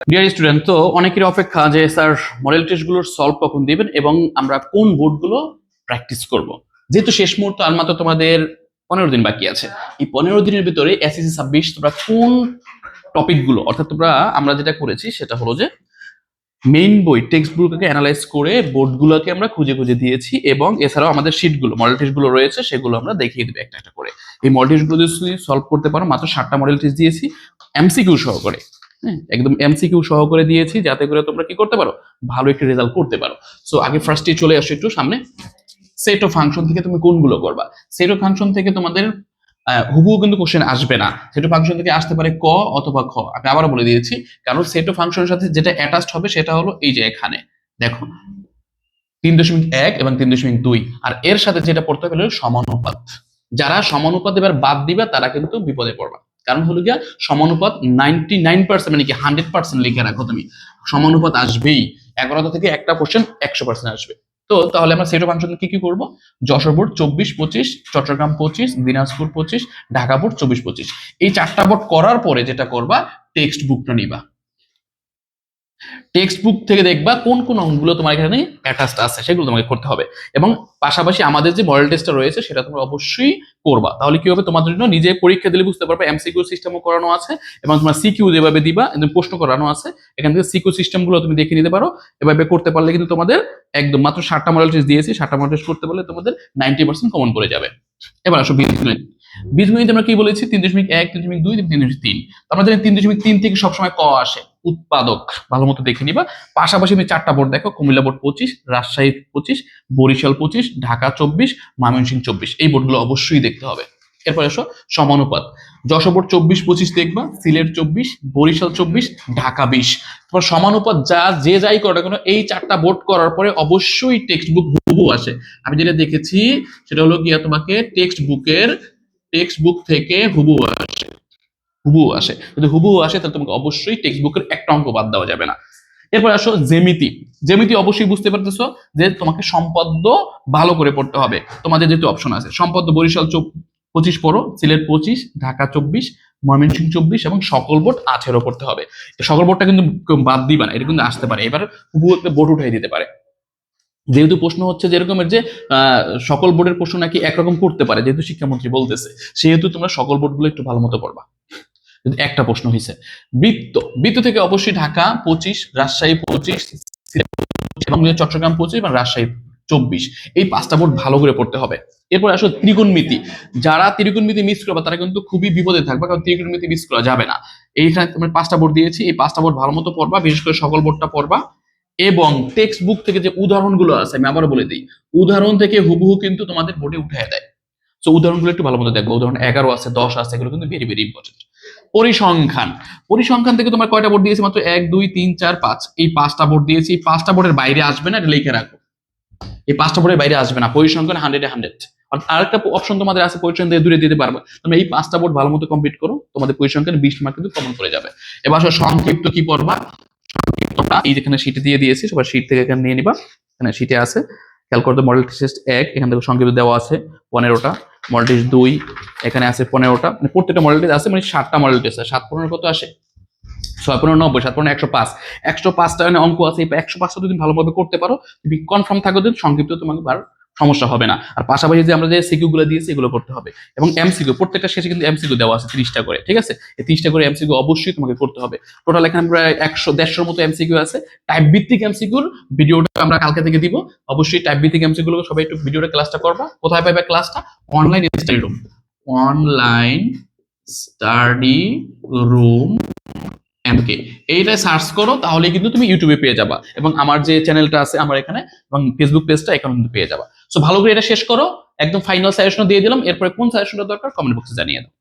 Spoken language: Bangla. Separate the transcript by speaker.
Speaker 1: ডিয়ার স্টুডেন্ট, তো অনেকেরই অপেক্ষা যে স্যার মডেল টেস্টগুলোর সলভ কখন দিবেন এবং আমরা কোন বোর্ডগুলো প্র্যাকটিস করব। যেহেতু শেষ মুহূর্ত আর মাত্র তোমাদের 15 দিন বাকি আছে, এই 15 দিনের ভিতরে এসএসসি 26 তোমরা কোন টপিকগুলো, অর্থাৎ তোমরা আমরা যেটা করেছি সেটা হলো যে মেইন বই টেক্সট বুককে অ্যানালাইজ করে বোর্ডগুলোকে আমরা খুঁজে খুঁজে দিয়েছি এবং এছাড়াও আমাদের শিটগুলো মডেল টেস্টগুলো রয়েছে সেগুলো আমরা দেখিয়ে দেবো একটা একটা করে। এই মডেল টেস্টগুলো যদি সলভ করতে পারো, মাত্র 7টা মডেল টেস্ট দিয়েছি এমসিকিউ সহকারে, হ্যাঁ একদম এমসিকিউ সহ করে দিয়েছি যাতে করে তোমরা কি করতে পারো, ভালো একটা রেজাল্ট করতে পারো। সো আগে ফার্স্টে চলে আসো একটু সামনে। সেট অফ ফাংশন থেকে তুমি কোনগুলো করবা? সেট অফ ফাংশন থেকে তোমাদের হুবহু কিন্তু কোশ্চেন আসবে না, সেট অফ ফাংশন থেকে আসতে পারে ক অথবা খ। আমি আবারও বলে দিয়েছি, কারণ সেট অফ ফাংশনের সাথে যেটা অ্যাটাচড হবে সেটা হলো এই যে এখানে দেখো 3.1 এবং 3.2, আর এর সাথে যেটা পড়তে হবে হলো সমানুপাত। যারা সমানুপাত এবার বাদ দিবে তারা কিন্তু বিপদে পড়বা, কারণ হলো গিয়া সমানুপাত 99% মানে কি 100% লিখে রাখো তুমি, সমানুপাত আসবেই। 11টা থেকে একটা কোশ্চেন 100% আসবে। তো তাহলে আমরা সেট অফ ফাংশন কি কি করব? যশোর বোর্ড 24-25, চট্টগ্রাম 25, দিনাজপুর 25, ঢাকা বোর্ড 24-25, এই 4টা বোর্ড করার পরে যেটা করবা, টেক্সট বুকটা নিবা। টেক্সট বুক থেকে দেখবা কোন কোন অঙ্কগুলো তোমার এখানে অ্যাটাচড আছে সেগুলো তোমাকে করতে হবে, এবং পাশাপাশি আমাদের যে মডেল টেস্টটা রয়েছে সেটা তোমরা অবশ্যই করবা। তাহলে কি হবে, তোমাদের জন্য নিজে পরীক্ষা দিলে বুঝতে পারবে এমসিকিউ সিস্টেমও করানো আছে এবং তোমার সিকিউ যেভাবে দিবা প্রশ্ন করানো আছে, এখান থেকে সিকিউ সিস্টেমগুলো তুমি দেখে নিতে পারো। এভাবে করতে পারলে কিন্তু তোমাদের একদম মাত্র 7টা মডেল টেস্ট দিয়েছি, 7টা মডেল টেস্ট করতে পারলে তোমাদের 90% কমন পড়ে যাবে। এবার আসো বীজগণিত। বীজগণিত আমরা কি বলেছি? 3.1, 3.2, 3.3। আমরা জানি 3.3 থেকে সবসময় ক আসে, উৎপাদক ভালো মতো দেখে নিবা। পাশাপাশি তুমি 4টা বোর্ড দেখো, কুমিল্লা বোর্ড 25, রাজশাহী 25, বরিশাল 25, ঢাকা 24, ময়মনসিংহ 24, এই বোর্ডগুলো অবশ্যই দেখতে হবে। এরপর এসো সমানুপাত। যশোর বোর্ড 24-25 দেখবা, সিলেট 24, বরিশাল 24, ঢাকা 20। তোমার সমানুপাত যা যে যাই করো না কেন, এই 4টা বোর্ড করার পরে অবশ্যই টেক্সট বুক হুবহু আসে। আমি যেটা দেখেছি সেটা হলো গিয়া তোমাকে টেক্সট বুক থেকে হুবহু আসে, হুবহু আসে। যদি হুবহু আসে তাহলে তোমাকে অবশ্যই টেক্সট বুকের একটা অঙ্ক বাদ দেওয়া যাবে না। এরপর আসো জ্যামিতি। জ্যামিতি অবশ্যই বুঝতে পারতেছো যে তোমাকে সম্পদ্য ভালো করে পড়তে হবে। তোমাদের যেহেতু অপশন আছে, সম্পদ্য বরিশাল 25 পড়ো, সিলেট 25, ঢাকা 24, ময়মনসিংহ 24 এবং সকল বোর্ড 18 পড়তে হবে। সকল বোর্ডটা কিন্তু বাদ দিবা না, এটা কিন্তু আসতে পারে, এবার হুবহু একটা বোর্ড উঠাই দিতে পারে। যেহেতু প্রশ্ন হচ্ছে যেরকমের যে সকল বোর্ডের প্রশ্ন নাকি একরকম করতে পারে, যেহেতু শিক্ষামন্ত্রী বলতেছে, সেহেতু তোমরা সকল বোর্ডগুলো একটু ভালো মতো পড়বা। একটা প্রশ্ন হয়েছে বৃত্ত, বৃত্ত থেকে অবশ্যই ঢাকা 25, রাজশাহী 25, এবং চট্টগ্রাম 25 এবং রাজশাহী 24, এই 5টা বোর্ড ভালো করে পড়তে হবে। এরপর আসো ত্রিকোণমিতি। যারা ত্রিকোণমিতি মিস করবে তারা কিন্তু খুবই বিপদে থাকবে, কারণ ত্রিকোণমিতি মিস করা যাবে না। এইখানে তোমার 5টা বোর্ড দিয়েছি, এই 5টা বোর্ড ভালো মতো পড়বা, বিশেষ করে সকল বোর্ডটা পড়বা। এবং টেক্সট বুক থেকে যে উদাহরণগুলো আছে আমি আবারও বলে দিই, উদাহরণ থেকে হুবহু কিন্তু তোমাদের বোর্ডে উঠে দেয়। তো উদাহরণগুলো একটু ভালো মতো দেখবো, উদাহরণ 11 আছে, 10 আছে, এগুলো কিন্তু ভেরি ভেরি ইম্পর্টেন্ট। পরিসংখ্যান, পরিসংখ্যান থেকে তোমার কয়টা বোর্ড দিয়েছি? মাত্র 1, 2, 3, 4, 5, এই 5টা বোর্ড দিয়েছি। এই 5টা বোর্ডের বাইরে আসবে না, এটা লিখে রাখো। এই 5টা বোর্ডের বাইরে আসবে না, পরিসংখ্যান 100-100। আরেকটা অপশন তোমাদের আছে, পরিসংখ্যান দিয়ে দূরে দিতে পারবে। তুমি এই 5টা বোর্ড ভালো মতো কমপ্লিট করো, তোমাদের পরিসংখ্যান 20 মার্ক কিন্তু কমন করে যাবে। এবার সংক্ষিপ্ত কি পড়বা? এই যেখানে শীটে দিয়ে দিয়েছি, সবার শীট থেকে এখানে নিয়ে নিবা, এখানে শীটে আছে। খেয়াল করতে, মডেল টেস্ট 1 এখান থেকে সংক্ষিপ্ত দেওয়া আছে 15টা, মডেল টেস্ট 2 এখানে আছে 15টা, মানে প্রত্যেকটা মডেল টেস্ট আছে, মানে 7টা মডেল টেস্ট আছে। 7-15 কত আসে? 6-15-90, 7-15 105, 105টা অঙ্ক আছে। এই 105টা যদি ভালোভাবে করতে পারো, তুমি কনফার্ম থাকো যে সংক্ষিপ্ত তোমাকে আর সমস্যা হবে না। আর পাশাপাশি যে আমরা যে সিকিউ গুলো দিয়েছি এগুলো করতে হবে, এবং এমসিকিউ প্রত্যেকটা শেষে কিন্তু এমসিকিউ দেওয়া আছে 30টা করে, ঠিক আছে? এই 30টা করে এমসিকিউ অবশ্যই তোমাকে করতে হবে। টোটাল এখানে প্রায় 100-150 মতো এমসিকিউ আছে। টাইপ ভিত্তিক এমসিকিউর ভিডিওটা আমরা কালকে থেকে দিব। অবশ্যই টাইপ ভিত্তিক এমসিকিউ গুলো সবাই একটু ভিডিওটা ক্লাসটা করবা। কোথায় পাবে ক্লাসটা? Online study room, online study room M K, এইটা সার্চ করো, তাহলে কিন্তু তুমি ইউটিউবে পেয়ে যাবা, এবং আমার যে চ্যানেলটা আছে আমার এখানে, এবং ফেসবুক পেজটা এখানে কিন্তু পেয়ে যাবা। সো ভালো করে এটা শেষ করো। একদম ফাইনাল সাজেশন দিয়ে দিলাম, এরপরে কোন সাজেশনটা দরকার কমেন্ট বক্সে জানিয়ে দাও।